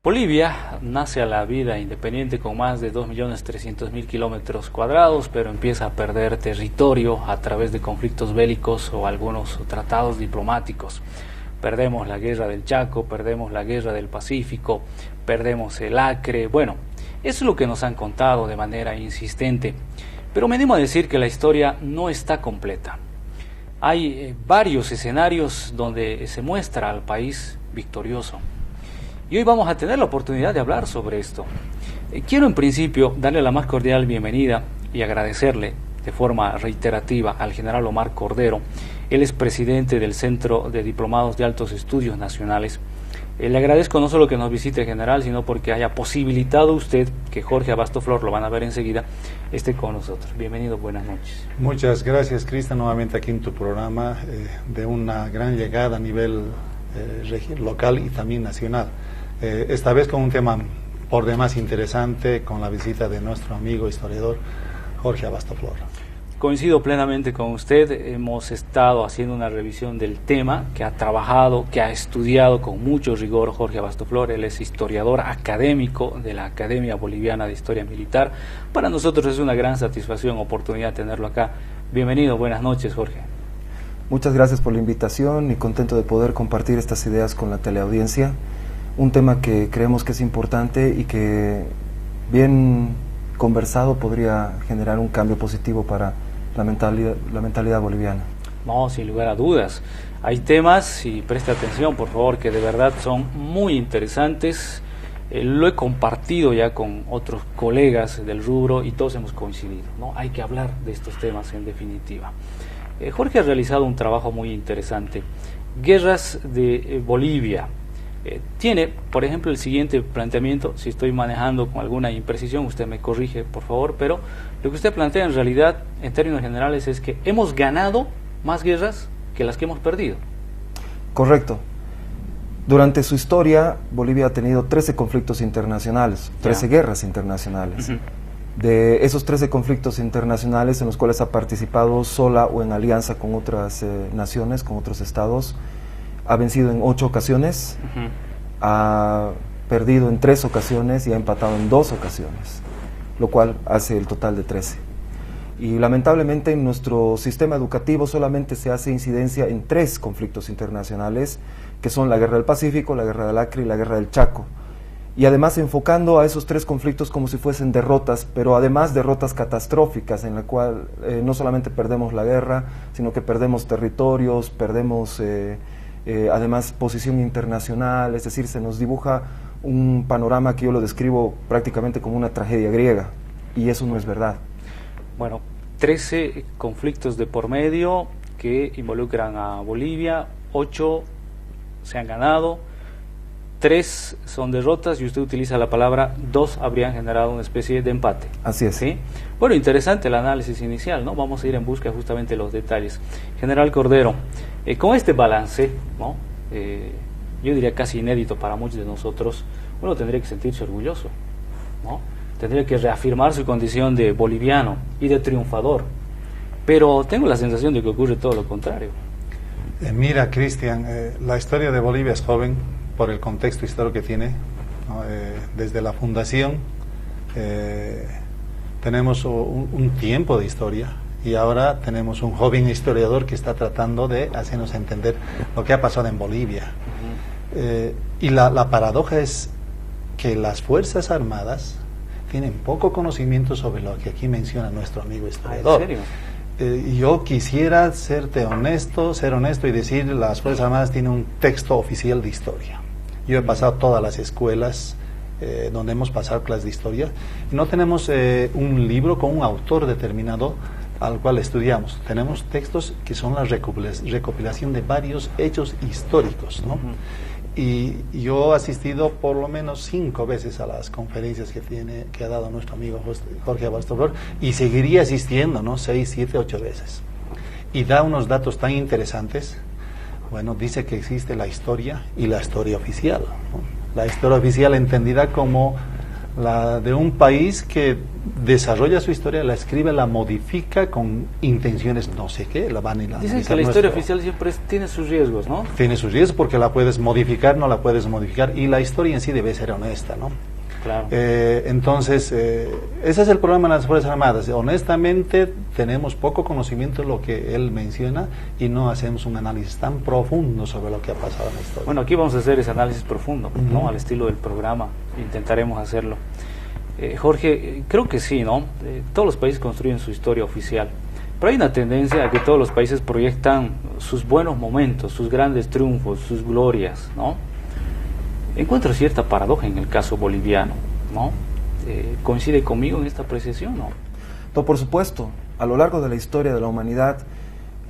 Bolivia nace a la vida independiente con más de 2.300.000 kilómetros cuadrados, pero empieza a perder territorio a través de conflictos bélicos o algunos tratados diplomáticos. Perdemos la guerra del Chaco, perdemos la guerra del Pacífico, perdemos el Acre. Bueno, eso es lo que nos han contado de manera insistente. Pero me animo a decir que la historia no está completa. Hay varios escenarios donde se muestra al país victorioso. Y hoy vamos a tener la oportunidad de hablar sobre esto. Quiero en principio darle la más cordial bienvenida y agradecerle de forma reiterativa al general Omar Cordero. Él es presidente del Centro de Diplomados de Altos Estudios Nacionales. Le agradezco no solo que nos visite, general, sino porque haya posibilitado usted que Jorge Abasto Flor, lo van a ver enseguida, esté con nosotros. Bienvenido, buenas noches. Muchas gracias, Cristian, nuevamente aquí en tu programa, de una gran llegada a nivel local y también nacional. Esta vez con un tema por demás interesante, con la visita de nuestro amigo historiador Jorge Abasto Flor. Coincido plenamente con usted. Hemos estado haciendo una revisión del tema, que ha trabajado, que ha estudiado con mucho rigor Jorge Abasto Flor. Él es historiador académico de la Academia Boliviana de Historia Militar. Para nosotros es una gran satisfacción, oportunidad tenerlo acá. Bienvenido, buenas noches, Jorge. Muchas gracias por la invitación y contento de poder compartir estas ideas con la teleaudiencia. Un tema que creemos que es importante y que bien conversado podría generar un cambio positivo para la mentalidad boliviana. No, sin lugar a dudas. Hay temas, y preste atención por favor, que de verdad son muy interesantes. Lo he compartido ya con otros colegas del rubro y todos hemos coincidido, ¿no? Hay que hablar de estos temas en definitiva. Jorge ha realizado un trabajo muy interesante. Guerras de Bolivia. Tiene, por ejemplo, el siguiente planteamiento. Si estoy manejando con alguna imprecisión, usted me corrige, por favor, pero lo que usted plantea en realidad, en términos generales, es que hemos ganado más guerras que las que hemos perdido. Correcto. Durante su historia, Bolivia ha tenido 13 conflictos internacionales, 13 guerras internacionales. De esos 13 conflictos internacionales en los cuales ha participado sola o en alianza con otras naciones, con otros estados, ha vencido en 8 ocasiones, ha perdido en 3 ocasiones y ha empatado en 2 ocasiones, lo cual hace el total de 13. Y lamentablemente en nuestro sistema educativo solamente se hace incidencia en 3 conflictos internacionales, que son la Guerra del Pacífico, la Guerra del Acre y la Guerra del Chaco. Y además enfocando a esos 3 conflictos como si fuesen derrotas, pero además derrotas catastróficas, en la cual no solamente perdemos la guerra, sino que perdemos territorios, perdemos además posición internacional, es decir, se nos dibuja un panorama que yo lo describo prácticamente como una tragedia griega, y eso no es verdad. Bueno, 13 conflictos de por medio que involucran a Bolivia, 8 se han ganado, 3 son derrotas y usted utiliza la palabra 2 habrían generado una especie de empate. Así es. ¿Sí? Bueno, interesante el análisis inicial, ¿no? Vamos a ir en busca justamente de los detalles. General Cordero, con este balance, ¿no? Yo diría casi inédito para muchos de nosotros, uno tendría que sentirse orgulloso, ¿no? Tendría que reafirmar su condición de boliviano y de triunfador, pero tengo la sensación de que ocurre todo lo contrario. Mira, Cristian, la historia de Bolivia es joven por el contexto histórico que tiene, ¿no? Desde la fundación tenemos un tiempo de historia, y ahora tenemos un joven historiador que está tratando de hacernos entender lo que ha pasado en Bolivia. Y la paradoja es que las Fuerzas Armadas tienen poco conocimiento sobre lo que aquí menciona nuestro amigo historiador. ¿En serio? Yo quisiera ser honesto y decir, las Fuerzas Armadas tienen un texto oficial de historia. Yo he pasado todas las escuelas donde hemos pasado clases de historia, y no tenemos un libro con un autor determinado al cual estudiamos. Tenemos textos que son la recopilación de varios hechos históricos, ¿no? Y yo he asistido por lo menos 5 veces a las conferencias que ha dado nuestro amigo Jorge Abasto Flor, y seguiría asistiendo, ¿no? 6, 7, 8 veces. Y da unos datos tan interesantes. Bueno, dice que existe la historia y la historia oficial, ¿no? La historia oficial entendida como La de un país que desarrolla su historia, la escribe, la modifica con intenciones no sé qué, la van y la... Dicen que la historia oficial siempre tiene sus riesgos, ¿no? Tiene sus riesgos porque la puedes modificar, no la puedes modificar, y la historia en sí debe ser honesta, ¿no? Claro. Entonces, ese es el problema de las Fuerzas Armadas. Honestamente, tenemos poco conocimiento de lo que él menciona y no hacemos un análisis tan profundo sobre lo que ha pasado en la historia. Bueno, aquí vamos a hacer ese análisis profundo, ¿no? Al estilo del programa, intentaremos hacerlo. Jorge, creo que sí, ¿no? Todos los países construyen su historia oficial, pero hay una tendencia a que todos los países proyectan sus buenos momentos, sus grandes triunfos, sus glorias, ¿no? Encuentro cierta paradoja en el caso boliviano, ¿no? ¿Coincide conmigo en esta apreciación, no? No, por supuesto. A lo largo de la historia de la humanidad,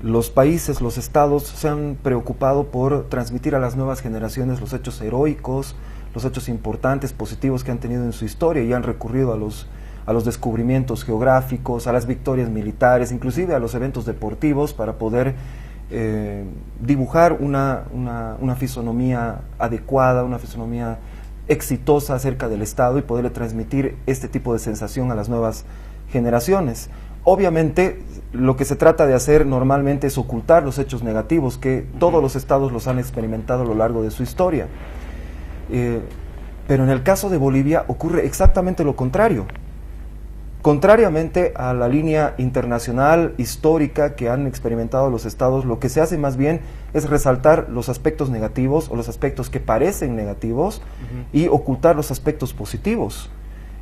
los países, los estados se han preocupado por transmitir a las nuevas generaciones los hechos heroicos, los hechos importantes, positivos que han tenido en su historia, y han recurrido a los descubrimientos geográficos, a las victorias militares, inclusive a los eventos deportivos para poder dibujar una fisonomía adecuada, una fisonomía exitosa acerca del Estado y poderle transmitir este tipo de sensación a las nuevas generaciones. Obviamente, lo que se trata de hacer normalmente es ocultar los hechos negativos que todos los estados los han experimentado a lo largo de su historia. Pero en el caso de Bolivia ocurre exactamente lo contrario. Contrariamente a la línea internacional histórica que han experimentado los estados, lo que se hace más bien es resaltar los aspectos negativos o los aspectos que parecen negativos y ocultar los aspectos positivos.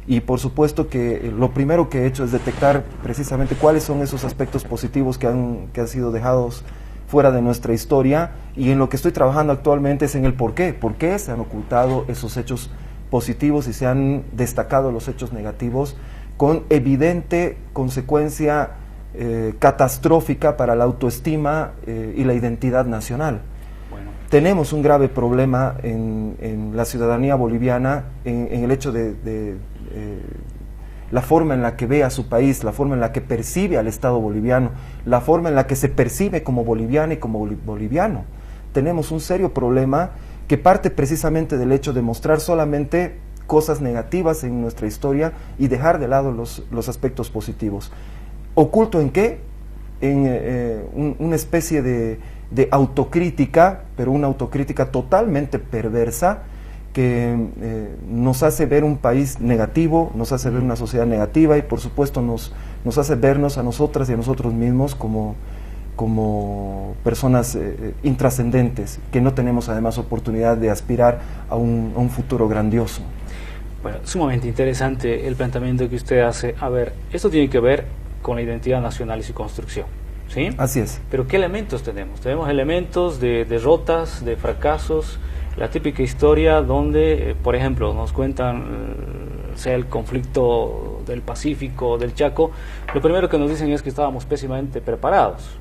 Y por supuesto que lo primero que he hecho es detectar precisamente cuáles son esos aspectos positivos que han sido dejados fuera de nuestra historia, y en lo que estoy trabajando actualmente es en el por qué se han ocultado esos hechos positivos y se han destacado los hechos negativos, con evidente consecuencia catastrófica para la autoestima y la identidad nacional. Bueno. Tenemos un grave problema en la ciudadanía boliviana en el hecho de la forma en la que ve a su país, la forma en la que percibe al Estado boliviano, la forma en la que se percibe como boliviana y como boliviano. Tenemos un serio problema que parte precisamente del hecho de mostrar solamente cosas negativas en nuestra historia y dejar de lado los aspectos positivos. ¿Oculto en qué? En una especie de autocrítica, pero una autocrítica totalmente perversa, que nos hace ver un país negativo, nos hace ver una sociedad negativa, y por supuesto nos hace vernos a nosotras y a nosotros mismos como personas intrascendentes, que no tenemos además oportunidad de aspirar a un futuro grandioso. Bueno, sumamente interesante el planteamiento que usted hace. A ver, esto tiene que ver con la identidad nacional y su construcción, ¿sí? Así es. Pero ¿qué elementos tenemos? Tenemos elementos de derrotas, de fracasos, la típica historia donde, por ejemplo, nos cuentan, sea el conflicto del Pacífico, del Chaco, lo primero que nos dicen es que estábamos pésimamente preparados,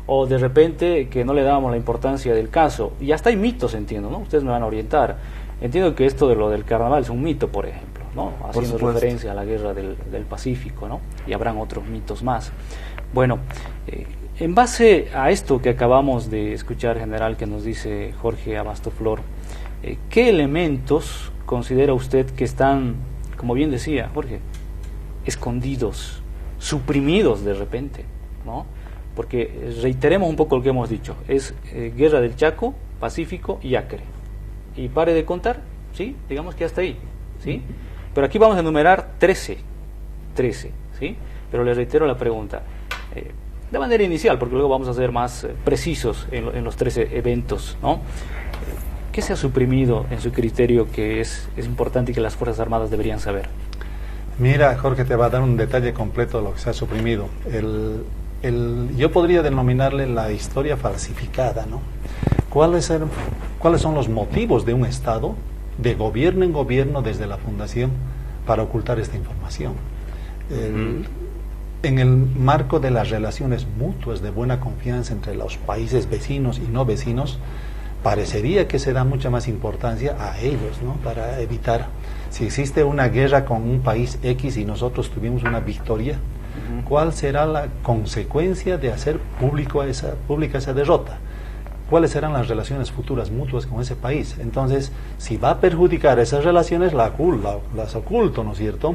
o de repente que no le dábamos la importancia del caso, y hasta hay mitos, entiendo, ¿no? Ustedes me van a orientar. Entiendo que esto de lo del carnaval es un mito, por ejemplo, ¿no? Haciendo referencia a la guerra del Pacífico, ¿no? Y habrán otros mitos más. Bueno, en base a esto que acabamos de escuchar, general, que nos dice Jorge Abastoflor, ¿qué elementos considera usted que están, como bien decía Jorge, escondidos, suprimidos de repente, ¿no? Porque reiteremos un poco lo que hemos dicho, es guerra del Chaco, Pacífico y Acre. Y pare de contar, ¿sí? Digamos que hasta ahí, ¿sí? Pero aquí vamos a enumerar 13, ¿sí? Pero les reitero la pregunta, de manera inicial, porque luego vamos a ser más precisos en los 13 eventos, ¿no? ¿Qué se ha suprimido en su criterio que es importante y que las Fuerzas Armadas deberían saber? Mira, Jorge te va a dar un detalle completo de lo que se ha suprimido. Yo podría denominarle la historia falsificada, ¿no? ¿Cuáles son los motivos de un Estado, de gobierno en gobierno desde la fundación, para ocultar esta información? En el marco de las relaciones mutuas de buena confianza entre los países vecinos y no vecinos, parecería que se da mucha más importancia a ellos, ¿no? Para evitar, si existe una guerra con un país X y nosotros tuvimos una victoria, ¿cuál será la consecuencia de hacer pública esa derrota? cuáles serán las relaciones futuras mutuas con ese país. Entonces, si va a perjudicar esas relaciones, las oculto, ¿no es cierto?,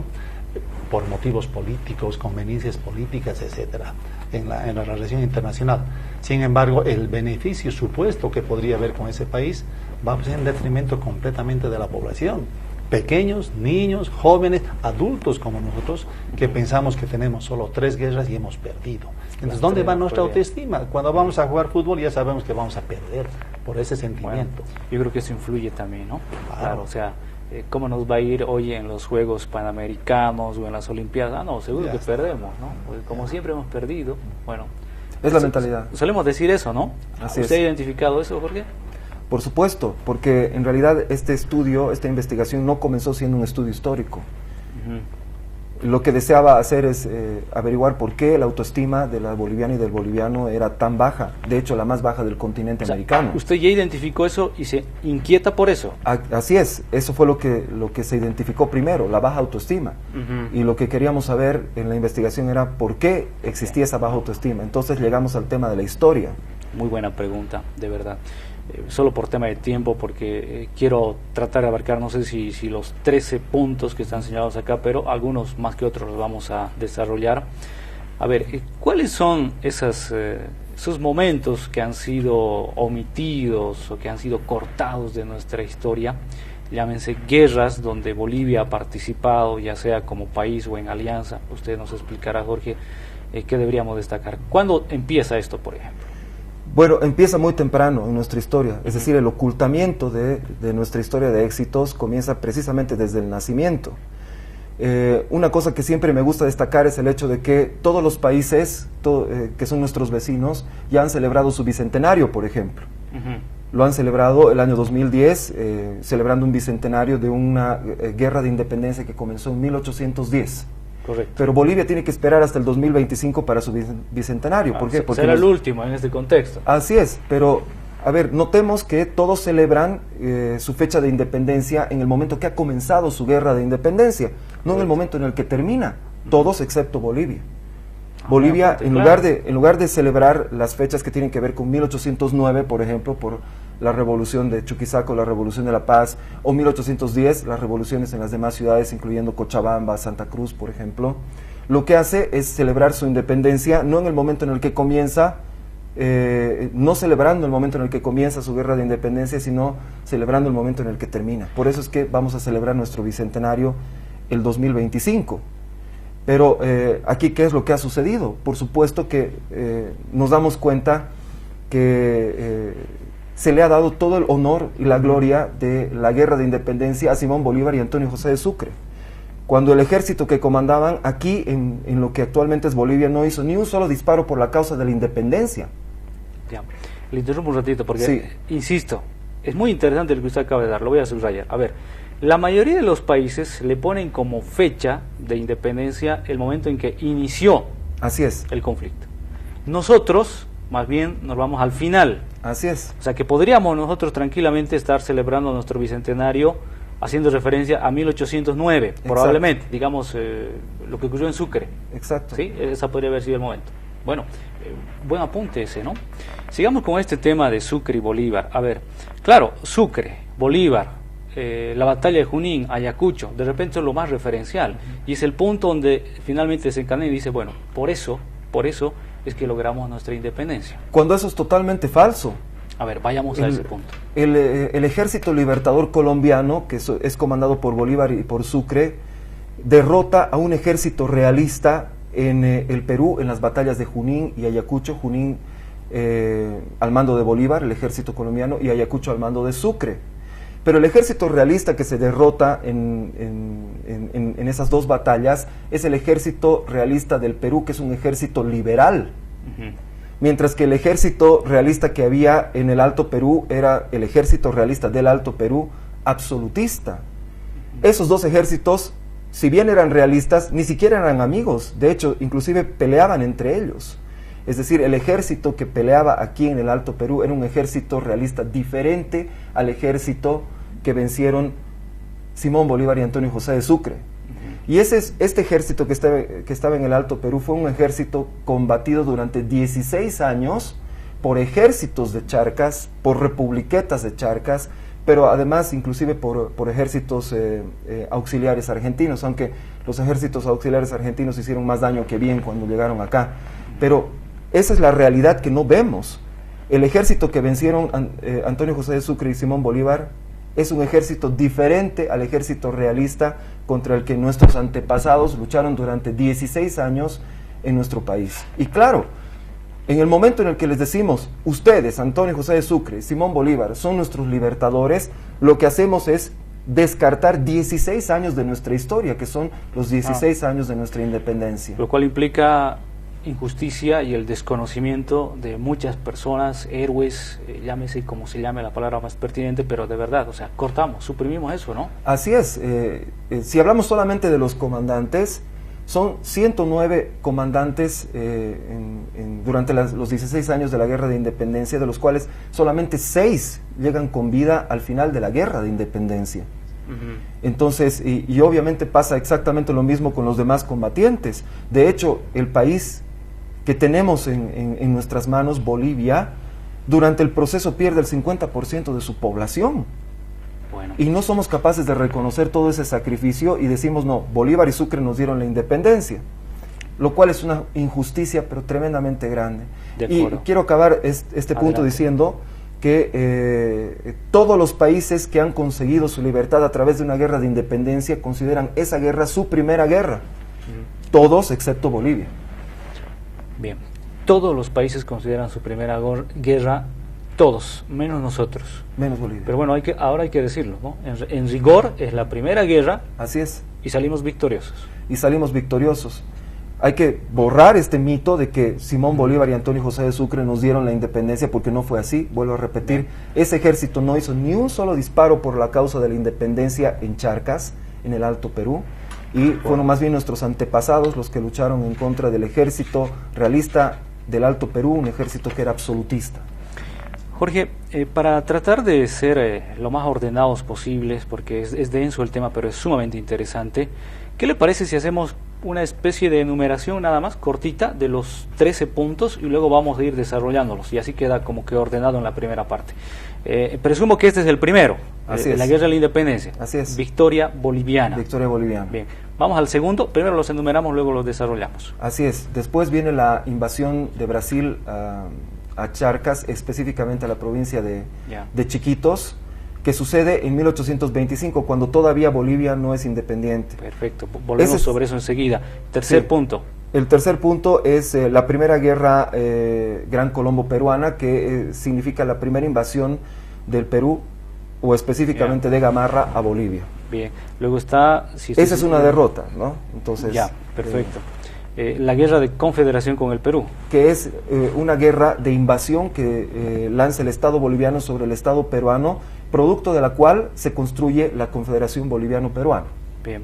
por motivos políticos, conveniencias políticas, etcétera, en la relación internacional. Sin embargo, el beneficio supuesto que podría haber con ese país va a ser en detrimento completamente de la población. Pequeños, niños, jóvenes, adultos como nosotros, que pensamos que tenemos solo 3 guerras y hemos perdido. Entonces, ¿dónde va nuestra autoestima? Cuando vamos a jugar fútbol ya sabemos que vamos a perder por ese sentimiento. Bueno, yo creo que eso influye también, ¿no? Claro, o sea, ¿cómo nos va a ir hoy en los Juegos Panamericanos o en las Olimpiadas? No, seguro que perdemos, ¿no? Porque como siempre hemos perdido, bueno. Es la mentalidad. Solemos decir eso, ¿no? Así ¿Usted es. ha identificado eso, Jorge? Por supuesto, porque en realidad este estudio, esta investigación no comenzó siendo un estudio histórico. Lo que deseaba hacer es averiguar por qué la autoestima de la boliviana y del boliviano era tan baja, de hecho la más baja del continente americano. ¿Usted ya identificó eso y se inquieta por eso? Así es, eso fue lo que se identificó primero, la baja autoestima. Y lo que queríamos saber en la investigación era por qué existía esa baja autoestima. Entonces llegamos al tema de la historia. Muy buena pregunta, de verdad. Solo por tema de tiempo, porque quiero tratar de abarcar, no sé si los 13 puntos que están señalados acá, pero algunos más que otros los vamos a desarrollar. A ver, ¿cuáles son esos momentos que han sido omitidos o que han sido cortados de nuestra historia? Llámense guerras donde Bolivia ha participado, ya sea como país o en alianza. Usted nos explicará, Jorge, qué deberíamos destacar. ¿Cuándo empieza esto, por ejemplo? Bueno, empieza muy temprano en nuestra historia, es decir, el ocultamiento de nuestra historia de éxitos comienza precisamente desde el nacimiento. Una cosa que siempre me gusta destacar es el hecho de que todos los países que son nuestros vecinos ya han celebrado su bicentenario, por ejemplo. Lo han celebrado el año 2010, celebrando un bicentenario de una guerra de independencia que comenzó en 1810. Correcto. Pero Bolivia tiene que esperar hasta el 2025 para su bicentenario. ¿Por qué? Porque será el último en este contexto. Así es, pero a ver, notemos que todos celebran su fecha de independencia en el momento que ha comenzado su guerra de independencia, no en el momento en el que termina, todos excepto Bolivia. Bolivia, en lugar de celebrar las fechas que tienen que ver con 1809, por ejemplo, por la revolución de Chuquisaco, la revolución de la paz, o 1810, las revoluciones en las demás ciudades, incluyendo Cochabamba, Santa Cruz, por ejemplo, lo que hace es celebrar su independencia, no en el momento en el que comienza, no celebrando el momento en el que comienza su guerra de independencia, sino celebrando el momento en el que termina. Por eso es que vamos a celebrar nuestro bicentenario el 2025. Pero aquí, ¿qué es lo que ha sucedido? Por supuesto que nos damos cuenta que se le ha dado todo el honor y la gloria de la guerra de independencia a Simón Bolívar y Antonio José de Sucre. Cuando el ejército que comandaban aquí, en lo que actualmente es Bolivia, no hizo ni un solo disparo por la causa de la independencia. Ya. Le interrumpo un ratito porque, sí, insisto, es muy interesante lo que usted acaba de dar, lo voy a subrayar. A ver, la mayoría de los países le ponen como fecha de independencia el momento en que inició Así es. el conflicto. Nosotros, más bien, nos vamos al final. Así es. O sea que podríamos nosotros tranquilamente estar celebrando nuestro bicentenario haciendo referencia a 1809, Exacto. Probablemente, digamos, lo que ocurrió en Sucre. Exacto. ¿Sí? Esa podría haber sido el momento. Bueno, buen apunte ese, ¿no? Sigamos con este tema de Sucre y Bolívar. A ver, claro, Sucre, Bolívar, la batalla de Junín, Ayacucho, de repente es lo más referencial, y es el punto donde finalmente se encadena y dice, bueno, por eso es que logramos nuestra independencia. Cuando eso es totalmente falso. A ver, vayamos a ese punto. El Ejército Libertador Colombiano, que es comandado por Bolívar y por Sucre, derrota a un ejército realista en el Perú, en las batallas de Junín y Ayacucho. Junín al mando de Bolívar, el ejército colombiano, y Ayacucho al mando de Sucre. Pero el ejército realista que se derrota en esas dos batallas es el ejército realista del Perú, que es un ejército liberal. Mientras que el ejército realista que había en el Alto Perú era el ejército realista del Alto Perú absolutista. Esos dos ejércitos, si bien eran realistas, ni siquiera eran amigos. De hecho, inclusive peleaban entre ellos. Es decir, el ejército que peleaba aquí en el Alto Perú era un ejército realista diferente al ejército que vencieron Simón Bolívar y Antonio José de Sucre. Y este ejército que estaba en el Alto Perú fue un ejército combatido durante 16 años por ejércitos de charcas, por republiquetas de charcas, pero además inclusive por ejércitos auxiliares argentinos, aunque los ejércitos auxiliares argentinos hicieron más daño que bien cuando llegaron acá. Pero esa es la realidad que no vemos. El ejército que vencieron Antonio José de Sucre y Simón Bolívar es un ejército diferente al ejército realista contra el que nuestros antepasados lucharon durante 16 años en nuestro país. Y claro, en el momento en el que les decimos, ustedes, Antonio José de Sucre, Simón Bolívar, son nuestros libertadores, lo que hacemos es descartar 16 años de nuestra historia, que son los 16 años de nuestra independencia. Lo cual implica injusticia y el desconocimiento de muchas personas, héroes, llámese como se llame la palabra más pertinente, pero de verdad, o sea, cortamos, suprimimos eso, ¿no? Así es. Si hablamos solamente de los comandantes, son 109 comandantes durante los 16 años de la Guerra de Independencia, de los cuales solamente 6 llegan con vida al final de la Guerra de Independencia. Entonces, y obviamente pasa exactamente lo mismo con los demás combatientes. De hecho, el país que tenemos en nuestras manos, Bolivia, durante el proceso pierde el 50% de su población. Bueno. Y no somos capaces de reconocer todo ese sacrificio y decimos, no, Bolívar y Sucre nos dieron la independencia, lo cual es una injusticia, pero tremendamente grande. Y quiero acabar este punto diciendo que todos los países que han conseguido su libertad a través de una guerra de independencia consideran esa guerra su primera guerra. Todos excepto Bolivia. Bien, todos los países consideran su primera guerra, todos, menos nosotros. Menos Bolivia. Pero bueno, ahora hay que decirlo, ¿no? En rigor es la primera guerra. Así es. Y salimos victoriosos. Y salimos victoriosos. Hay que borrar este mito de que Simón Bolívar y Antonio José de Sucre nos dieron la independencia, porque no fue así. Vuelvo a repetir, ese ejército no hizo ni un solo disparo por la causa de la independencia en Charcas, en el Alto Perú, y fueron más bien nuestros antepasados los que lucharon en contra del ejército realista del Alto Perú, un ejército que era absolutista. Jorge, para tratar de ser lo más ordenados posibles, porque es denso el tema, pero es sumamente interesante, ¿qué le parece si hacemos una especie de enumeración nada más cortita de los 13 puntos y luego vamos a ir desarrollándolos, y así queda como que ordenado en la primera parte? Presumo que este es el primero, la Guerra de la Independencia. Así es. Victoria boliviana. Victoria boliviana. Bien, vamos al segundo, primero los enumeramos, luego los desarrollamos. Así es, después viene la invasión de Brasil a Charcas, específicamente a la provincia de Chiquitos, que sucede en 1825, cuando todavía Bolivia no es independiente. Perfecto, volvemos sobre eso enseguida. Tercer punto. El tercer punto es la primera guerra Gran Colombo peruana, que significa la primera invasión del Perú, o específicamente de Gamarra a Bolivia. Bien, luego está... Esa es una derrota, ¿no? Entonces, ya, perfecto. La guerra de confederación con el Perú. Que es una guerra de invasión que lanza el Estado boliviano sobre el Estado peruano, producto de la cual se construye la Confederación Boliviano-Peruana. Bien.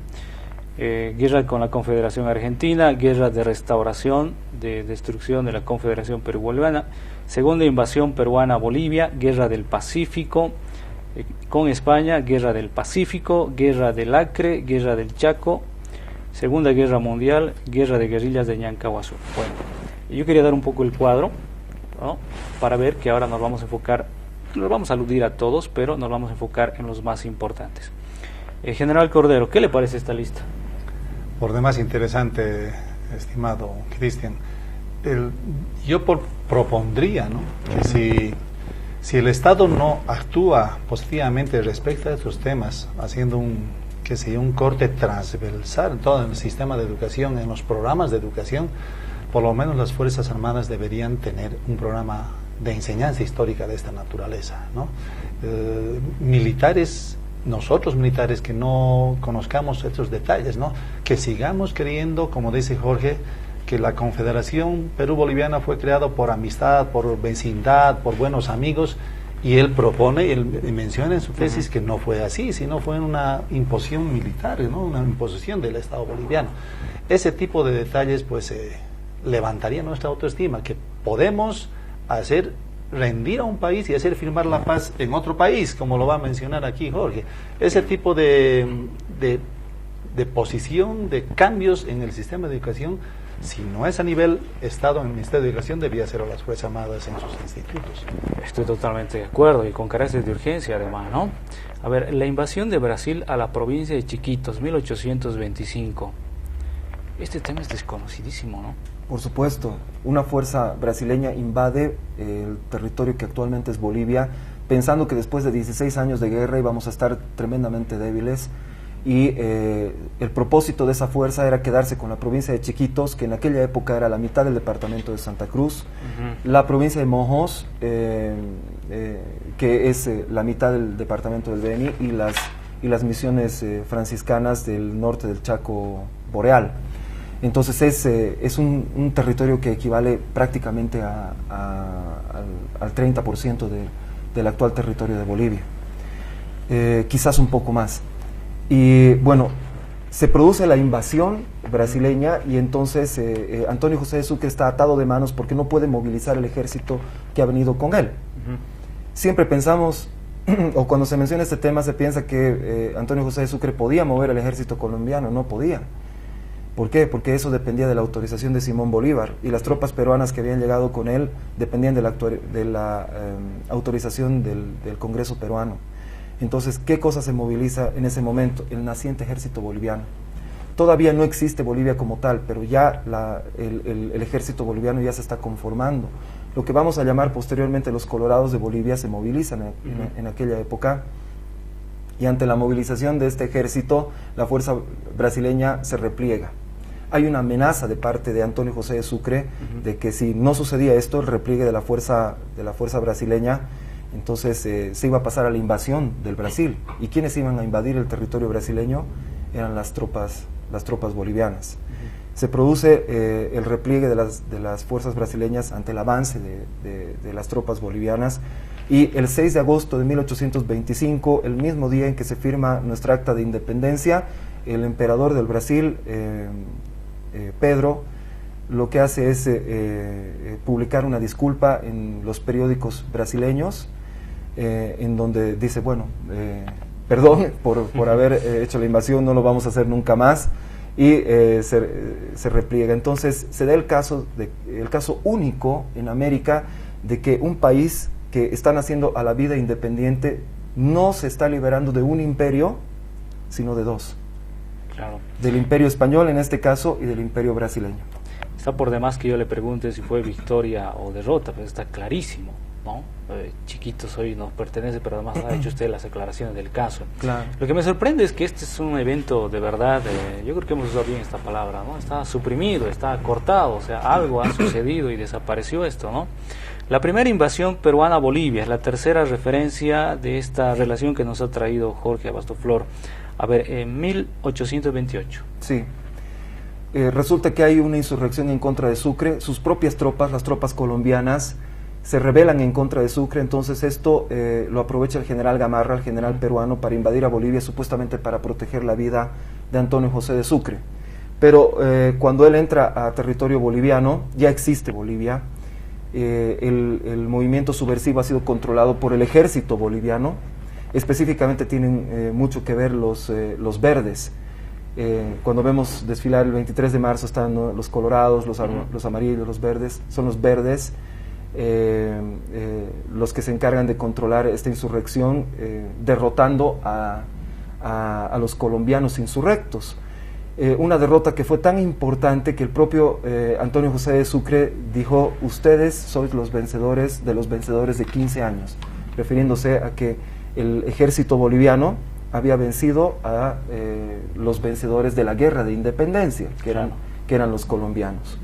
Guerra con la Confederación Argentina, guerra de restauración, de destrucción de la Confederación Perú-Boliviana, segunda invasión peruana a Bolivia, guerra del Pacífico con España, guerra del Pacífico, guerra del Acre, guerra del Chaco, Segunda Guerra Mundial, guerra de guerrillas de Ñancahuazú. Bueno, yo quería dar un poco el cuadro, ¿no?, para ver que ahora nos vamos a enfocar, nos vamos a aludir a todos, pero nos vamos a enfocar en los más importantes. General Cordero, ¿qué le parece esta lista? Por demás interesante, estimado Cristian. Yo propondría, ¿no?, que si el Estado no actúa positivamente respecto a estos temas, haciendo un corte transversal en todo el sistema de educación, en los programas de educación, por lo menos las Fuerzas Armadas deberían tener un programa de enseñanza histórica de esta naturaleza, ¿no? Nosotros militares que no conozcamos estos detalles, ¿no?, que sigamos creyendo, como dice Jorge, que la Confederación Perú-Boliviana fue creada por amistad, por vecindad, por buenos amigos, y él propone, él menciona en su tesis que no fue así, sino fue una imposición militar, ¿no?, una imposición del Estado boliviano. Ese tipo de detalles pues levantaría nuestra autoestima, que podemos hacer rendir a un país y hacer firmar la paz en otro país, como lo va a mencionar aquí Jorge. Ese tipo de posición, de cambios en el sistema de educación Si no es a nivel Estado, en el Ministerio de Educación, debía ser a las Fuerzas Armadas en sus institutos. Estoy totalmente de acuerdo y con carácter de urgencia además, ¿no? A ver, la invasión de Brasil a la provincia de Chiquitos, 1825. Este tema es desconocidísimo, ¿no? Por supuesto, una fuerza brasileña invade el territorio que actualmente es Bolivia, pensando que después de 16 años de guerra íbamos a estar tremendamente débiles, y el propósito de esa fuerza era quedarse con la provincia de Chiquitos, que en aquella época era la mitad del departamento de Santa Cruz, la provincia de Mojos, que es la mitad del departamento del Beni, y las misiones franciscanas del norte del Chaco Boreal. Entonces es un territorio que equivale prácticamente al 30% del actual territorio de Bolivia, quizás un poco más. Y bueno, se produce la invasión brasileña y entonces Antonio José de Sucre está atado de manos porque no puede movilizar el ejército que ha venido con él. Siempre pensamos, o cuando se menciona este tema se piensa que Antonio José de Sucre podía mover el ejército colombiano. No podía. ¿Por qué? Porque eso dependía de la autorización de Simón Bolívar, y las tropas peruanas que habían llegado con él dependían de la autorización del Congreso peruano. Entonces, ¿qué cosa se moviliza en ese momento? El naciente ejército boliviano. Todavía no existe Bolivia como tal, pero ya el ejército boliviano ya se está conformando. Lo que vamos a llamar posteriormente los colorados de Bolivia se movilizan en aquella época, y ante la movilización de este ejército, la fuerza brasileña se repliega. Hay una amenaza de parte de Antonio José de Sucre de que si no sucedía esto, el repliegue de la fuerza brasileña, entonces se iba a pasar a la invasión del Brasil. ¿Y quiénes iban a invadir el territorio brasileño? Eran las tropas bolivianas. Se produce el repliegue de las fuerzas brasileñas ante el avance de las tropas bolivianas, y el 6 de agosto de 1825, el mismo día en que se firma nuestra acta de independencia, el emperador del Brasil, Pedro, lo que hace es publicar una disculpa en los periódicos brasileños, en donde dice, bueno, perdón por haber hecho la invasión, no lo vamos a hacer nunca más, y se repliega. Entonces se da el caso único en América de que un país que está naciendo a la vida independiente no se está liberando de un imperio, sino de dos. Claro. Del imperio español en este caso y del imperio brasileño. Está por demás que yo le pregunte si fue victoria o derrota, pero está clarísimo, ¿no? Chiquitos hoy nos pertenece, pero además ha hecho usted las aclaraciones del caso. Claro. Lo que me sorprende es que este es un evento de verdad, yo creo que hemos usado bien esta palabra, ¿no? Está suprimido, está cortado, o sea, algo ha sucedido y desapareció esto, ¿no? La primera invasión peruana a Bolivia es la tercera referencia de esta relación que nos ha traído Jorge Abastoflor. A ver, en 1828. Sí. Resulta que hay una insurrección en contra de Sucre. Sus propias tropas, las tropas colombianas, se rebelan en contra de Sucre. Entonces esto lo aprovecha el general Gamarra, el general peruano, para invadir a Bolivia, supuestamente para proteger la vida de Antonio José de Sucre. Pero cuando él entra a territorio boliviano, ya existe Bolivia. El movimiento subversivo ha sido controlado por el ejército boliviano. Específicamente tienen mucho que ver los verdes. Cuando vemos desfilar el 23 de marzo están, ¿no?, los colorados, los amarillos, los verdes. Son los verdes los que se encargan de controlar esta insurrección, derrotando a los colombianos insurrectos. Una derrota que fue tan importante que el propio Antonio José de Sucre dijo: ustedes sois los vencedores de 15 años, refiriéndose a que el ejército boliviano había vencido a los vencedores de la guerra de independencia, que eran los colombianos.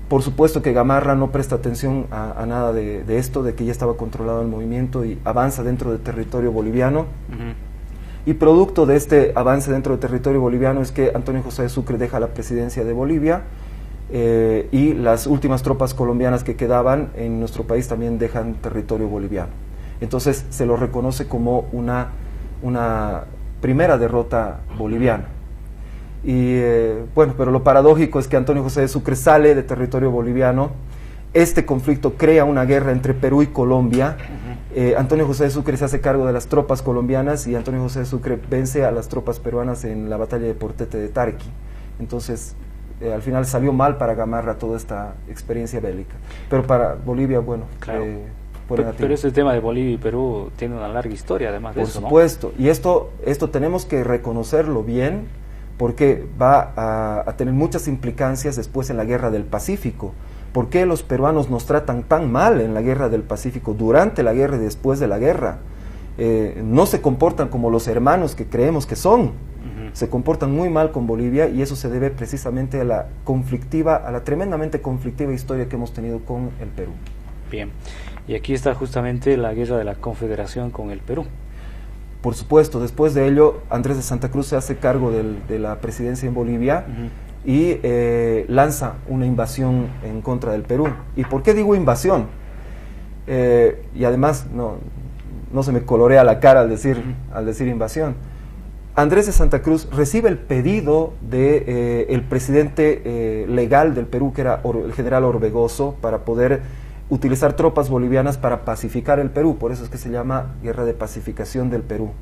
Por supuesto que Gamarra no presta atención a nada de esto, de que ya estaba controlado el movimiento, y avanza dentro del territorio boliviano. Y producto de este avance dentro del territorio boliviano es que Antonio José de Sucre deja la presidencia de Bolivia, y las últimas tropas colombianas que quedaban en nuestro país también dejan territorio boliviano. Entonces se lo reconoce como una primera derrota boliviana. Y bueno, pero lo paradójico es que Antonio José de Sucre sale de territorio boliviano. Este conflicto crea una guerra entre Perú y Colombia. Antonio José de Sucre se hace cargo de las tropas colombianas, y Antonio José de Sucre vence a las tropas peruanas en la batalla de Portete de Tarqui. Entonces al final salió mal para Gamarra toda esta experiencia bélica. Pero para Bolivia, bueno, claro. Pero este tema de Bolivia y Perú tiene una larga historia, además de eso, ¿no? Por supuesto, y esto tenemos que reconocerlo bien, porque va a tener muchas implicancias después en la Guerra del Pacífico. ¿Por qué los peruanos nos tratan tan mal en la Guerra del Pacífico, durante la guerra y después de la guerra? No se comportan como los hermanos que creemos que son. Se comportan muy mal con Bolivia, y eso se debe precisamente a la tremendamente conflictiva historia que hemos tenido con el Perú. Bien, y aquí está justamente la guerra de la Confederación con el Perú. Por supuesto, después de ello, Andrés de Santa Cruz se hace cargo de la presidencia en Bolivia y lanza una invasión en contra del Perú. ¿Y por qué digo invasión? Y además no se me colorea la cara al decir invasión. Andrés de Santa Cruz recibe el pedido de el presidente legal del Perú, que era el general Orbegoso, para poder utilizar tropas bolivianas para pacificar el Perú. Por eso es que se llama Guerra de Pacificación del Perú.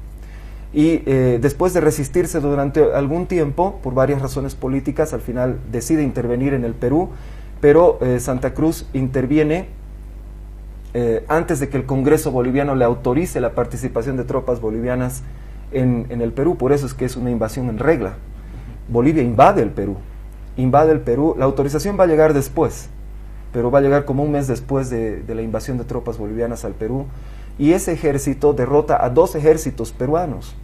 Y después de resistirse durante algún tiempo, por varias razones políticas, al final decide intervenir en el Perú, pero Santa Cruz interviene antes de que el Congreso boliviano le autorice la participación de tropas bolivianas en el Perú. Por eso es que es una invasión en regla. Bolivia invade el Perú, la autorización va a llegar después, pero va a llegar como un mes después de la invasión de tropas bolivianas al Perú, y ese ejército derrota a 2 ejércitos peruanos,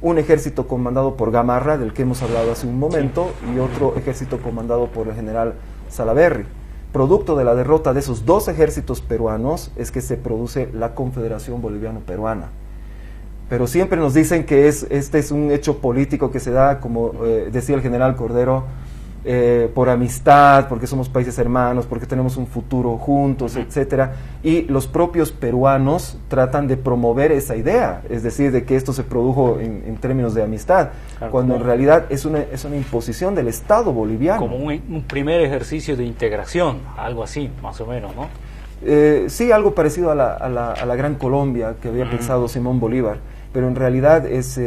un ejército comandado por Gamarra, del que hemos hablado hace un momento, y otro ejército comandado por el general Salaverry. Producto de la derrota de esos 2 ejércitos peruanos es que se produce la Confederación Boliviano-Peruana. Pero siempre nos dicen que este es un hecho político que se da, como decía el general Cordero, por amistad, porque somos países hermanos, porque tenemos un futuro juntos, etcétera, y los propios peruanos tratan de promover esa idea, es decir, de que esto se produjo en términos de amistad, claro, cuando en realidad es una imposición del Estado boliviano. Como un primer ejercicio de integración, algo así, más o menos, ¿no? Sí, algo parecido a la Gran Colombia que había pensado Simón Bolívar, pero en realidad es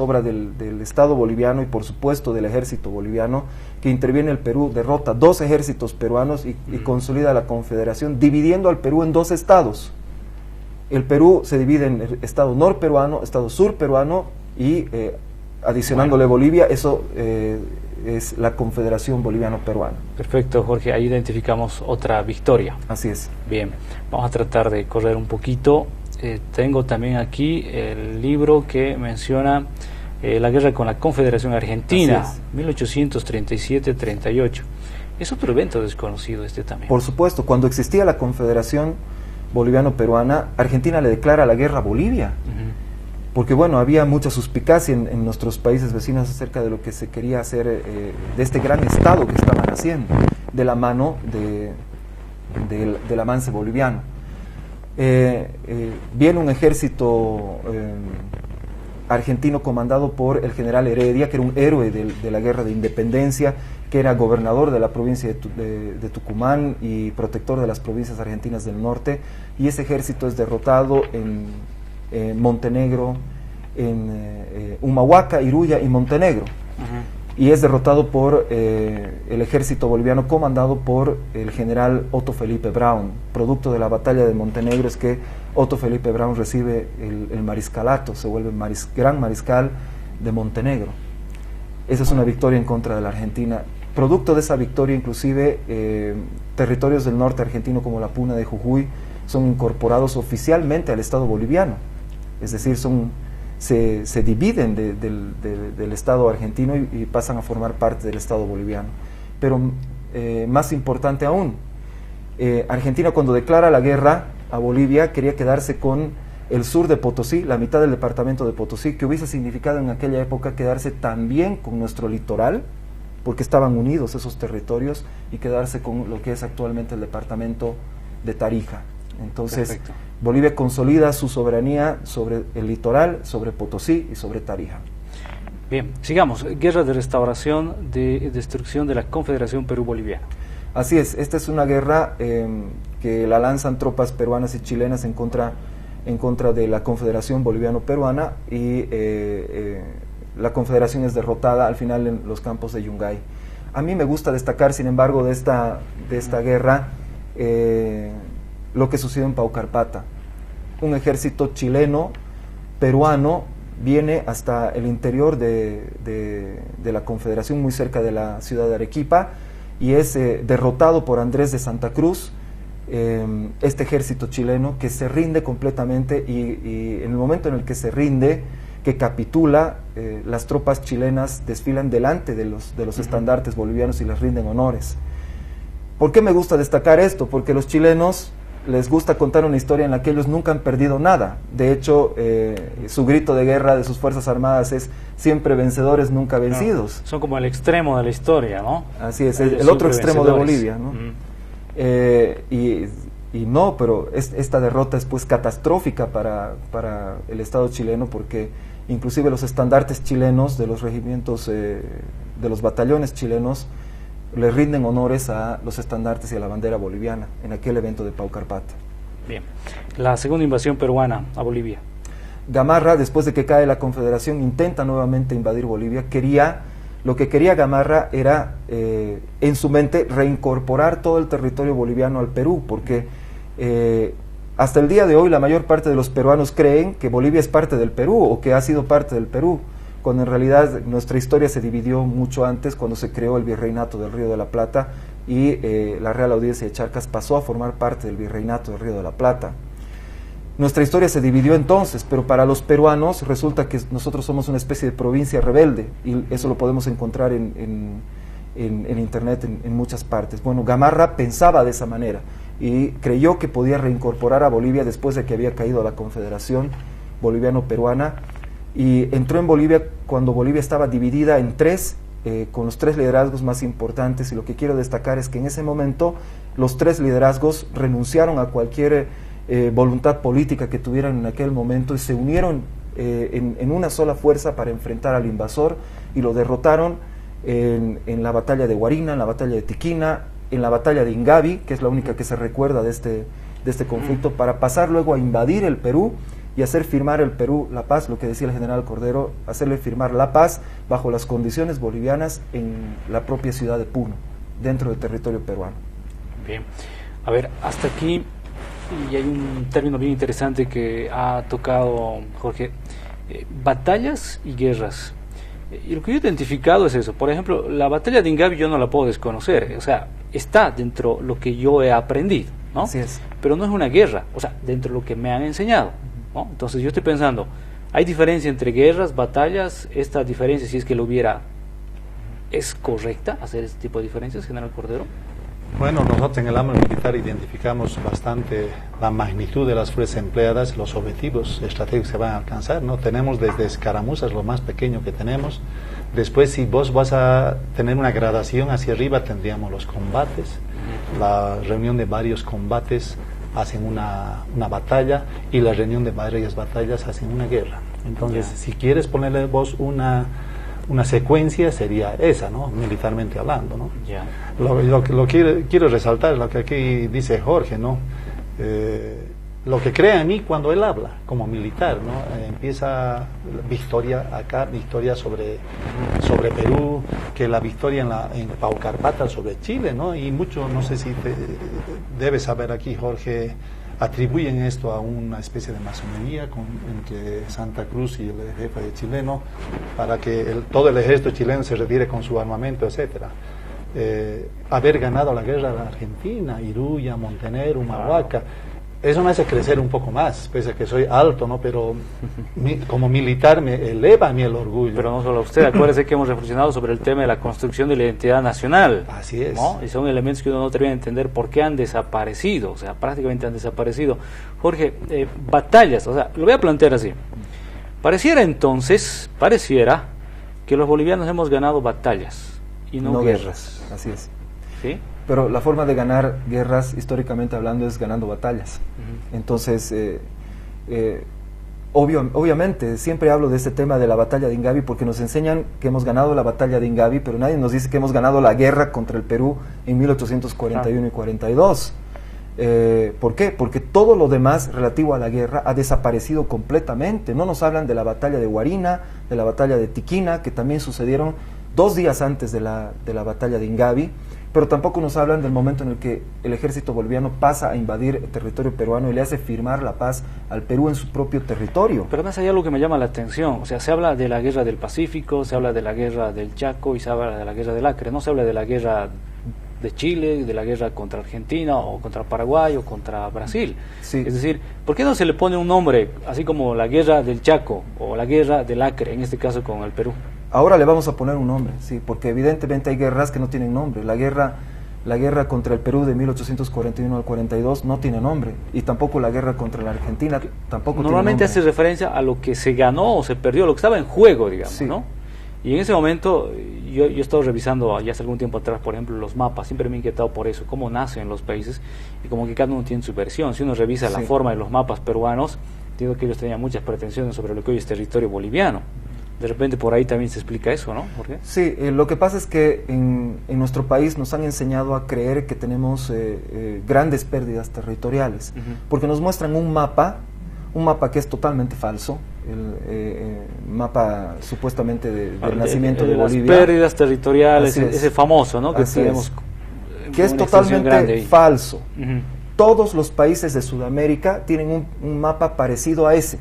obra del Estado boliviano y por supuesto del ejército boliviano, que interviene en el Perú, derrota 2 ejércitos peruanos y consolida la Confederación, dividiendo al Perú en 2 estados. El Perú se divide en el estado norperuano, estado surperuano y adicionándole Bolivia, eso es la Confederación Boliviano-Peruana. Perfecto, Jorge, ahí identificamos otra victoria. Así es. Bien, vamos a tratar de correr un poquito. Tengo también aquí el libro que menciona la guerra con la Confederación Argentina, 1837-38. Es otro evento desconocido este también. Por supuesto, cuando existía la Confederación Boliviano-Peruana, Argentina le declara la guerra a Bolivia, porque bueno, había mucha suspicacia en nuestros países vecinos acerca de lo que se quería hacer de este gran estado que estaban haciendo, de la mano del avance boliviano. Viene un ejército argentino comandado por el general Heredia, que era un héroe de la guerra de independencia, que era gobernador de la provincia de Tucumán y protector de las provincias argentinas del norte, y ese ejército es derrotado en Montenegro, en Humahuaca, Iruya y Montenegro. Y es derrotado por el ejército boliviano comandado por el general Otto Felipe Braun. Producto de la batalla de Montenegro es que Otto Felipe Braun recibe el mariscalato, se vuelve gran mariscal de Montenegro. Esa es una victoria en contra de la Argentina. Producto de esa victoria, inclusive, territorios del norte argentino como la Puna de Jujuy son incorporados oficialmente al Estado boliviano. Es decir, se dividen del Estado argentino y pasan a formar parte del Estado boliviano. Pero más importante aún, Argentina, cuando declara la guerra a Bolivia, quería quedarse con el sur de Potosí, la mitad del departamento de Potosí, que hubiese significado en aquella época quedarse también con nuestro litoral, porque estaban unidos esos territorios, y quedarse con lo que es actualmente el departamento de Tarija. Entonces, perfecto. Bolivia consolida su soberanía sobre el litoral, sobre Potosí y sobre Tarija. Bien, sigamos. Guerra de restauración, de destrucción de la Confederación Perú-Boliviana. Así es, esta es una guerra que la lanzan tropas peruanas y chilenas en contra de la Confederación Boliviano-Peruana, y la Confederación es derrotada al final en los campos de Yungay. A mí me gusta destacar, sin embargo, de esta guerra, lo que sucedió en Paucarpata. Un ejército chileno, peruano, viene hasta el interior de la Confederación, muy cerca de la ciudad de Arequipa, y es derrotado por Andrés de Santa Cruz, este ejército chileno que se rinde completamente, y en el momento en el que se rinde, que capitula, las tropas chilenas desfilan delante de los estandartes bolivianos y les rinden honores. ¿Por qué me gusta destacar esto? Porque los chilenos les gusta contar una historia en la que ellos nunca han perdido nada. De hecho, su grito de guerra de sus Fuerzas Armadas es siempre vencedores, nunca vencidos. No, son como el extremo de la historia, ¿no? Así es, el otro extremo de Bolivia, ¿no? Y no, pero esta derrota es pues catastrófica para el Estado chileno, porque inclusive los estandartes chilenos de los regimientos, de los batallones chilenos, le rinden honores a los estandartes y a la bandera boliviana en aquel evento de Paucarpata. Bien, la segunda invasión peruana a Bolivia. Gamarra, después de que cae la Confederación, intenta nuevamente invadir Bolivia. Lo que quería Gamarra era, en su mente, reincorporar todo el territorio boliviano al Perú, porque hasta el día de hoy la mayor parte de los peruanos creen que Bolivia es parte del Perú o que ha sido parte del Perú, cuando en realidad nuestra historia se dividió mucho antes, cuando se creó el Virreinato del Río de la Plata y la Real Audiencia de Charcas pasó a formar parte del Virreinato del Río de la Plata. Nuestra historia se dividió entonces, pero para los peruanos resulta que nosotros somos una especie de provincia rebelde, y eso lo podemos encontrar en internet en muchas partes. Bueno, Gamarra pensaba de esa manera y creyó que podía reincorporar a Bolivia después de que había caído la Confederación Boliviano-Peruana, y entró en Bolivia cuando Bolivia estaba dividida en tres, con los tres liderazgos más importantes, y lo que quiero destacar es que en ese momento los tres liderazgos renunciaron a cualquier voluntad política que tuvieran en aquel momento y se unieron en una sola fuerza para enfrentar al invasor, y lo derrotaron en la batalla de Guarina, en la batalla de Tiquina, en la batalla de Ingavi, que es la única que se recuerda de este conflicto, para pasar luego a invadir el Perú y hacer firmar el Perú la paz, lo que decía el general Cordero, hacerle firmar la paz bajo las condiciones bolivianas en la propia ciudad de Puno, dentro del territorio peruano. Bien, a ver, hasta aquí, y hay un término bien interesante que ha tocado Jorge, batallas y guerras. Y lo que yo he identificado es eso. Por ejemplo, la batalla de Ingavi yo no la puedo desconocer, o sea, está dentro de lo que yo he aprendido, ¿no? Así es. Pero no es una guerra, o sea, dentro de lo que me han enseñado, ¿no? Entonces yo estoy pensando, ¿hay diferencia entre guerras, batallas? Esta diferencia, si es que lo hubiera, ¿es correcta hacer este tipo de diferencias, general Cordero? Bueno, nosotros en el ámbito militar identificamos bastante la magnitud de las fuerzas empleadas, los objetivos estratégicos que se van a alcanzar, ¿no? Tenemos desde escaramuzas, lo más pequeño que tenemos. Después, si vos vas a tener una gradación hacia arriba, tendríamos los combates. La reunión de varios combates hacen una batalla, y la reunión de varias batallas hacen una guerra. Entonces, si quieres ponerle vos una secuencia, sería esa, ¿no? Militarmente hablando, ¿no? Lo que quiero resaltar, lo que aquí dice Jorge, ¿no? Lo que crea en mí cuando él habla como militar, ¿no? Empieza victoria acá, victoria sobre Perú, que la victoria en Paucarpata sobre Chile, ¿no? Y mucho, no sé si debes saber aquí, Jorge, atribuyen esto a una especie de masonería entre Santa Cruz y el jefe chileno, para que todo el ejército chileno se retire con su armamento, etcétera. Haber ganado la guerra de la Argentina, Iruya, Montenegro, Humahuaca, eso me hace crecer un poco más, pese a que soy alto, ¿no? Pero como militar me eleva a mí el orgullo. Pero no solo usted, acuérdese que hemos reflexionado sobre el tema de la construcción de la identidad nacional. Así es. ¿No? Y son elementos que uno no termina de entender por qué han desaparecido, o sea, prácticamente han desaparecido. Jorge, batallas, o sea, lo voy a plantear así. Pareciera que los bolivianos hemos ganado batallas y no guerras. Así es. ¿Sí? Pero la forma de ganar guerras, históricamente hablando, es ganando batallas. Entonces, obviamente, siempre hablo de este tema de la batalla de Ingavi, porque nos enseñan que hemos ganado la batalla de Ingavi, pero nadie nos dice que hemos ganado la guerra contra el Perú en 1841 y 42. ¿Por qué? Porque todo lo demás relativo a la guerra ha desaparecido completamente. No nos hablan de la batalla de Guarina, de la batalla de Tiquina, que también sucedieron 2 días antes de la batalla de Ingavi, pero tampoco nos hablan del momento en el que el ejército boliviano pasa a invadir el territorio peruano y le hace firmar la paz al Perú en su propio territorio. Pero más allá lo que me llama la atención, o sea, se habla de la guerra del Pacífico, se habla de la guerra del Chaco y se habla de la guerra del Acre, no se habla de la guerra de Chile, de la guerra contra Argentina o contra Paraguay o contra Brasil. Sí. Es decir, ¿por qué no se le pone un nombre, así como la guerra del Chaco o la guerra del Acre, en este caso con el Perú? Ahora le vamos a poner un nombre, sí, porque evidentemente hay guerras que no tienen nombre. La guerra contra el Perú de 1841 al 42 no tiene nombre, y tampoco la guerra contra la Argentina tampoco Normalmente tiene nombre. hace referencia a lo que se ganó o se perdió, lo que estaba en juego, digamos, Sí. ¿no? Y en ese momento, yo he estado revisando ya hace algún tiempo atrás, por ejemplo, los mapas, siempre me he inquietado por eso, cómo nacen los países, y como que cada uno tiene su versión. Si uno revisa la Sí. forma de los mapas peruanos, entiendo que ellos tenían muchas pretensiones sobre lo que hoy es territorio boliviano. De repente por ahí también se explica eso, ¿no? ¿Por qué? Sí, lo que pasa es que en nuestro país nos han enseñado a creer que tenemos grandes pérdidas territoriales, porque nos muestran un mapa que es totalmente falso, el mapa supuestamente del nacimiento de Bolivia. Las pérdidas territoriales, Así es. ese famoso, ¿no? Que Así tenemos que es una extensión grande totalmente ahí. falso. Ujú. Todos los países de Sudamérica tienen un mapa parecido a ese.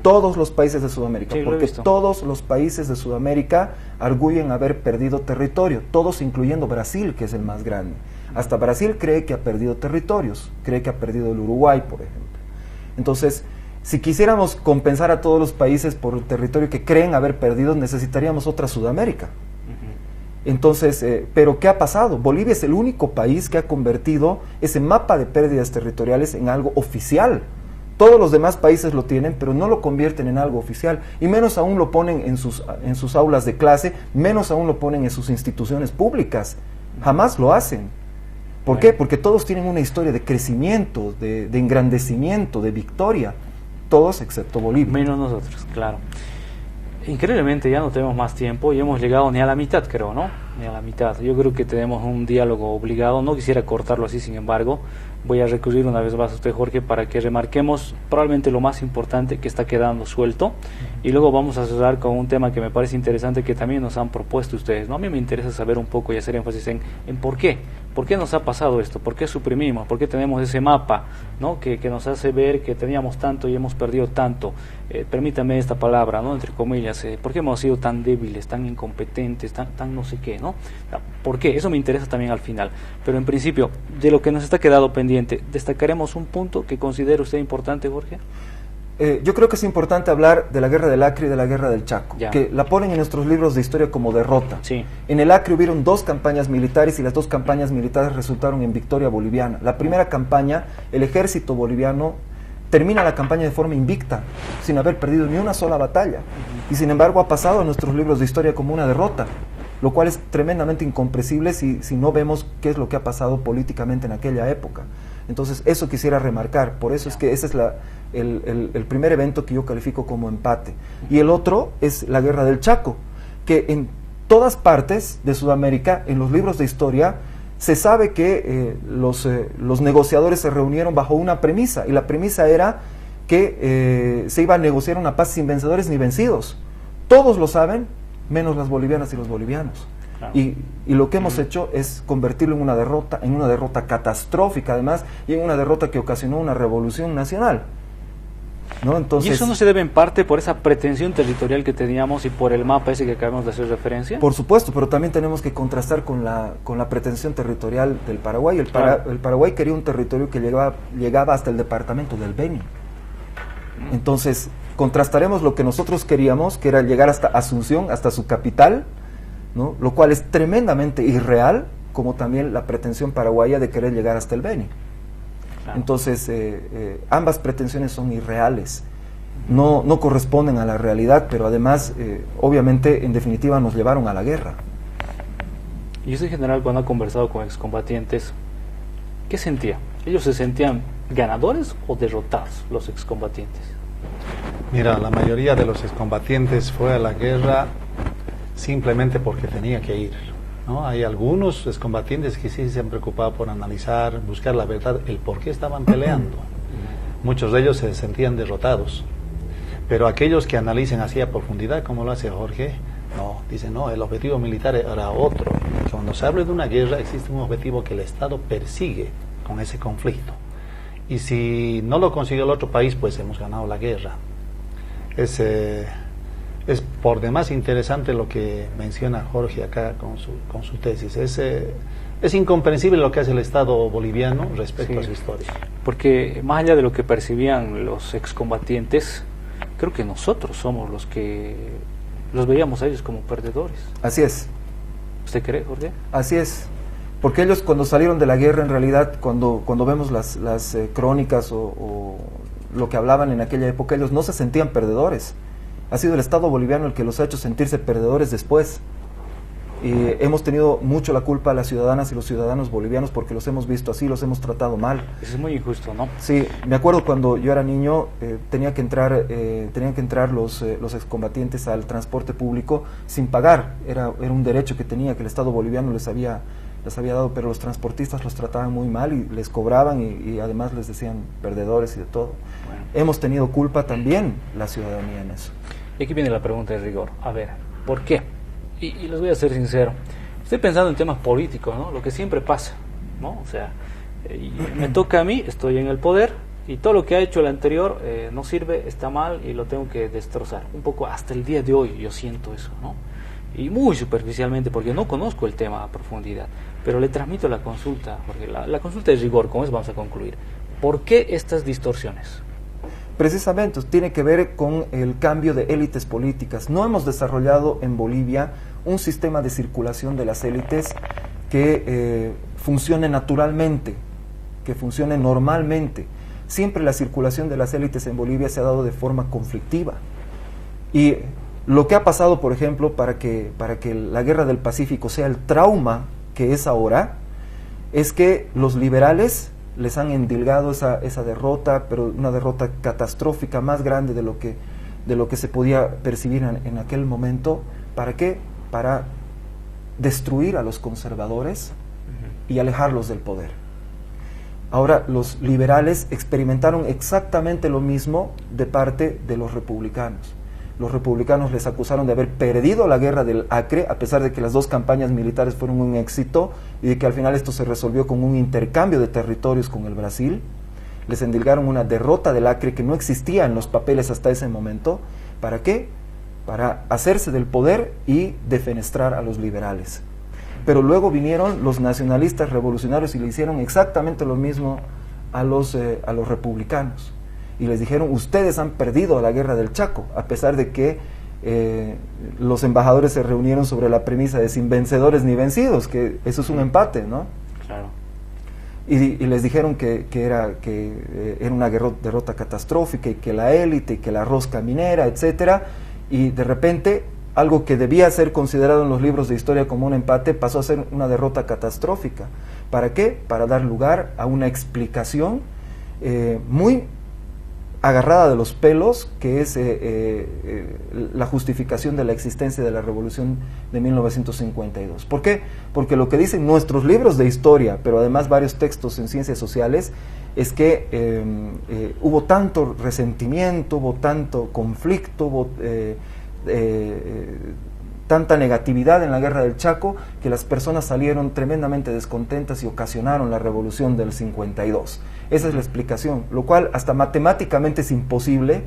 Todos los países de Sudamérica, Sí, lo he porque visto. todos los países de Sudamérica arguyen haber perdido territorio, todos incluyendo Brasil, que es el más grande. Hasta Brasil cree que ha perdido territorios, cree que ha perdido el Uruguay, por ejemplo. Entonces, si quisiéramos compensar a todos los países por el territorio que creen haber perdido, necesitaríamos otra Sudamérica. Entonces, pero ¿qué ha pasado? Bolivia es el único país que ha convertido ese mapa de pérdidas territoriales en algo oficial. Todos los demás países lo tienen, pero no lo convierten en algo oficial, y menos aún lo ponen en sus aulas de clase, menos aún lo ponen en sus instituciones públicas. Jamás lo hacen. ¿Por qué? Porque todos tienen una historia de crecimiento, de engrandecimiento, de victoria. Todos excepto Bolivia. Menos nosotros, claro. Increíblemente ya no tenemos más tiempo y hemos llegado ni a la mitad, creo, ¿no? Ni a la mitad. Yo creo que tenemos un diálogo obligado. No quisiera cortarlo así, sin embargo, voy a recurrir una vez más a usted, Jorge, para que remarquemos probablemente lo más importante que está quedando suelto, y luego vamos a cerrar con un tema que me parece interesante que también nos han propuesto ustedes, ¿no? A mí me interesa saber un poco y hacer énfasis en por qué. ¿Por qué nos ha pasado esto? ¿Por qué suprimimos? ¿Por qué tenemos ese mapa, ¿no? que nos hace ver que teníamos tanto y hemos perdido tanto? Permítame esta palabra, ¿no? Entre comillas, ¿por qué hemos sido tan débiles, tan incompetentes, tan no sé qué, ¿no? ¿Por qué? Eso me interesa también al final. Pero en principio, de lo que nos está quedado pendiente, ¿destacaremos un punto que considere usted importante, Jorge? Yo creo que es importante hablar de la guerra del Acre y de la guerra del Chaco, Ya. que la ponen en nuestros libros de historia como derrota. Sí. En el Acre hubieron 2 campañas militares y las 2 campañas militares resultaron en victoria boliviana. La primera campaña, el ejército boliviano termina la campaña de forma invicta, sin haber perdido ni una sola batalla, y sin embargo ha pasado a nuestros libros de historia como una derrota, lo cual es tremendamente incomprensible si no vemos qué es lo que ha pasado políticamente en aquella época. Entonces eso quisiera remarcar, por eso es que ese es el primer evento que yo califico como empate. Y el otro es la guerra del Chaco, que en todas partes de Sudamérica, en los libros de historia, se sabe que los negociadores se reunieron bajo una premisa, y la premisa era que se iba a negociar una paz sin vencedores ni vencidos. Todos lo saben, menos las bolivianas y los bolivianos. Claro. Y lo que hemos hecho es convertirlo en una derrota catastrófica además, y en una derrota que ocasionó una revolución nacional, ¿no? Entonces, ¿y eso no se debe en parte por esa pretensión territorial que teníamos y por el mapa ese que acabamos de hacer referencia? por supuesto, pero también tenemos que contrastar con la pretensión territorial del Paraguay. El Paraguay quería un territorio que llegaba hasta el departamento del Beni. Entonces, contrastaremos lo que nosotros queríamos, que era llegar hasta Asunción, hasta su capital, ¿no? Lo cual es tremendamente irreal, como también la pretensión paraguaya de querer llegar hasta el Beni. Claro. Entonces, ambas pretensiones son irreales, no corresponden a la realidad, pero además, obviamente, en definitiva, nos llevaron a la guerra. Y usted en general, cuando ha conversado con excombatientes, ¿qué sentía? ¿Ellos se sentían ganadores o derrotados, los excombatientes? Mira, la mayoría de los excombatientes fue a la guerra simplemente porque tenía que ir, ¿no? Hay algunos excombatientes que sí se han preocupado por analizar, buscar la verdad, el por qué estaban peleando. Muchos de ellos se sentían derrotados, pero aquellos que analicen así a profundidad, como lo hace Jorge, No, dice, no, el objetivo militar era otro. Cuando se habla de una guerra, existe un objetivo que el Estado persigue con ese conflicto. Y si no lo consigue el otro país, pues hemos ganado la guerra. Es por demás interesante lo que menciona Jorge acá con su tesis. Es incomprensible lo que hace el Estado boliviano respecto a su historia. Porque más allá de lo que percibían los excombatientes, creo que nosotros somos los que los veíamos a ellos como perdedores. Así es. ¿Usted cree, Jorge? Así es. Porque ellos cuando salieron de la guerra, en realidad, cuando vemos las crónicas o lo que hablaban en aquella época, ellos no se sentían perdedores. Ha sido el Estado boliviano el que los ha hecho sentirse perdedores después. Y hemos tenido mucho la culpa a las ciudadanas y los ciudadanos bolivianos porque los hemos visto así, los hemos tratado mal. Eso es muy injusto, ¿no? Sí, me acuerdo cuando yo era niño, tenían que entrar los excombatientes al transporte público sin pagar. Era un derecho que el Estado boliviano les había dado, pero los transportistas los trataban muy mal y les cobraban y además les decían perdedores y de todo. Bueno. Hemos tenido culpa también la ciudadanía en eso. Y aquí viene la pregunta de rigor. A ver, ¿por qué? Y les voy a ser sincero. Estoy pensando en temas políticos, ¿no? Lo que siempre pasa, ¿no? O sea, me toca a mí, estoy en el poder y todo lo que ha hecho el anterior no sirve, está mal y lo tengo que destrozar. Un poco hasta el día de hoy yo siento eso, ¿no? Y muy superficialmente porque no conozco el tema a profundidad, pero le transmito la consulta, porque la consulta es rigor, con eso vamos a concluir. ¿Por qué estas distorsiones? Precisamente, tiene que ver con el cambio de élites políticas. No hemos desarrollado en Bolivia un sistema de circulación de las élites que funcione naturalmente, que funcione normalmente. Siempre la circulación de las élites en Bolivia se ha dado de forma conflictiva. Y lo que ha pasado, por ejemplo, para que la Guerra del Pacífico sea el trauma que es ahora, es que los liberales les han endilgado esa derrota, pero una derrota catastrófica, más grande de lo que se podía percibir en aquel momento. ¿Para qué? Para destruir a los conservadores y alejarlos del poder. Ahora, los liberales experimentaron exactamente lo mismo de parte de los republicanos. Los republicanos les acusaron de haber perdido la guerra del Acre, a pesar de que las dos campañas militares fueron un éxito y de que al final esto se resolvió con un intercambio de territorios con el Brasil. Les endilgaron una derrota del Acre que no existía en los papeles hasta ese momento. ¿Para qué? Para hacerse del poder y defenestrar a los liberales. Pero luego vinieron los nacionalistas revolucionarios y le hicieron exactamente lo mismo a los republicanos. Y les dijeron, ustedes han perdido la guerra del Chaco, a pesar de que los embajadores se reunieron sobre la premisa de sin vencedores ni vencidos, que eso es un empate, ¿no? Claro. Y les dijeron que era una derrota catastrófica y que la élite, y que la rosca minera, etcétera, y de repente algo que debía ser considerado en los libros de historia como un empate pasó a ser una derrota catastrófica. ¿Para qué? Para dar lugar a una explicación muy agarrada de los pelos, que es la justificación de la existencia de la revolución de 1952. ¿Por qué? Porque lo que dicen nuestros libros de historia, pero además varios textos en ciencias sociales, es que hubo tanto resentimiento, hubo tanto conflicto, hubo tanta negatividad en la guerra del Chaco, que las personas salieron tremendamente descontentas y ocasionaron la revolución del 52. Esa es la explicación, lo cual hasta matemáticamente es imposible,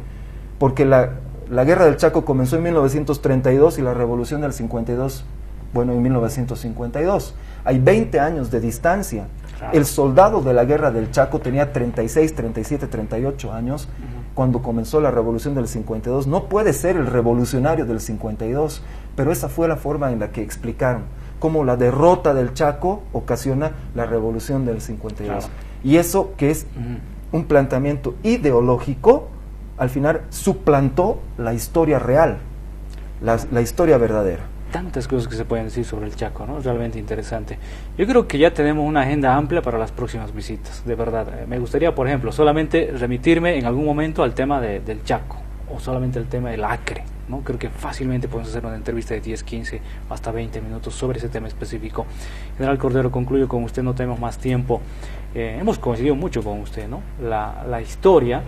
porque la guerra del Chaco comenzó en 1932 y la revolución del 52, bueno, en 1952. Hay 20 años de distancia. Claro. El soldado de la guerra del Chaco tenía 36, 37, 38 años cuando comenzó la revolución del 52. No puede ser el revolucionario del 52, pero esa fue la forma en la que explicaron cómo la derrota del Chaco ocasiona la revolución del 52. Claro. Y eso, que es un planteamiento ideológico, al final suplantó la historia real, la historia verdadera. Tantas cosas que se pueden decir sobre el Chaco, ¿no? Realmente interesante. Yo creo que ya tenemos una agenda amplia para las próximas visitas, de verdad. Me gustaría, por ejemplo, solamente remitirme en algún momento al tema del Chaco, o solamente al tema del Acre, ¿no? Creo que fácilmente podemos hacer una entrevista de 10, 15, hasta 20 minutos sobre ese tema específico. General Cordero, concluyo con usted, no tenemos más tiempo. Hemos coincidido mucho con usted, ¿no? La historia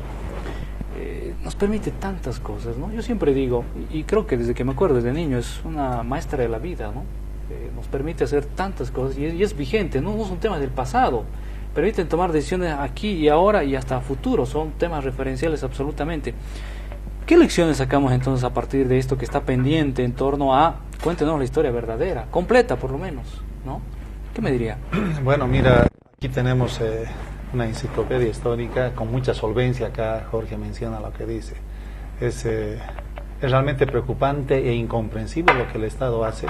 nos permite tantas cosas, ¿no? Yo siempre digo, y creo que desde que me acuerdo desde niño, es una maestra de la vida, ¿no? Nos permite hacer tantas cosas y es vigente, ¿no? No son temas del pasado, permiten tomar decisiones aquí y ahora y hasta futuro, son temas referenciales absolutamente. ¿Qué lecciones sacamos entonces a partir de esto que está pendiente en torno a, cuéntenos la historia verdadera, completa por lo menos, ¿no? ¿Qué me diría? Bueno, mira, aquí tenemos una enciclopedia histórica con mucha solvencia. Acá Jorge menciona lo que dice. Es realmente preocupante e incomprensible lo que el Estado hace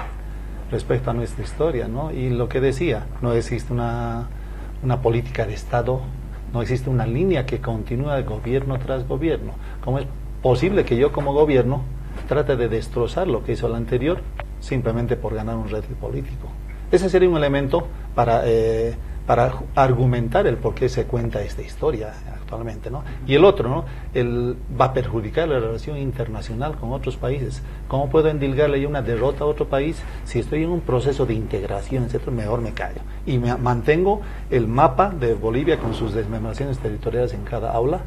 respecto a nuestra historia, ¿no? Y lo que decía, no existe una política de Estado, no existe una línea que continúa de gobierno tras gobierno. ¿Cómo es posible que yo como gobierno trate de destrozar lo que hizo el anterior simplemente por ganar un rédito político? Ese sería un elemento para argumentar el por qué se cuenta esta historia actualmente, ¿no? Y el otro, ¿no? Va a perjudicar la relación internacional con otros países. ¿Cómo puedo endilgarle yo una derrota a otro país si estoy en un proceso de integración, etcétera? Mejor me callo. Y mantengo el mapa de Bolivia con sus desmembraciones territoriales en cada aula.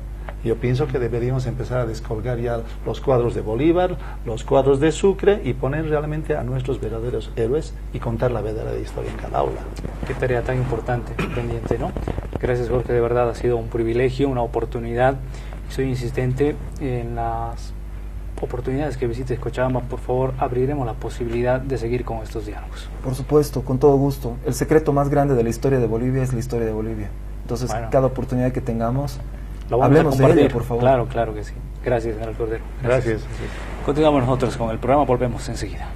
Yo pienso que deberíamos empezar a descolgar ya los cuadros de Bolívar, los cuadros de Sucre y poner realmente a nuestros verdaderos héroes y contar la verdadera historia en cada aula. Qué tarea tan importante, pendiente, ¿no? Gracias, Jorge, de verdad ha sido un privilegio, una oportunidad. Soy insistente en las oportunidades que visites Cochabamba. Por favor, abriremos la posibilidad de seguir con estos diálogos. Por supuesto, con todo gusto. El secreto más grande de la historia de Bolivia es la historia de Bolivia. Entonces, bueno, cada oportunidad que tengamos, hablemos de ella, por favor. Claro, claro que sí. Gracias, general Cordero. Gracias. Continuamos nosotros con el programa, volvemos enseguida.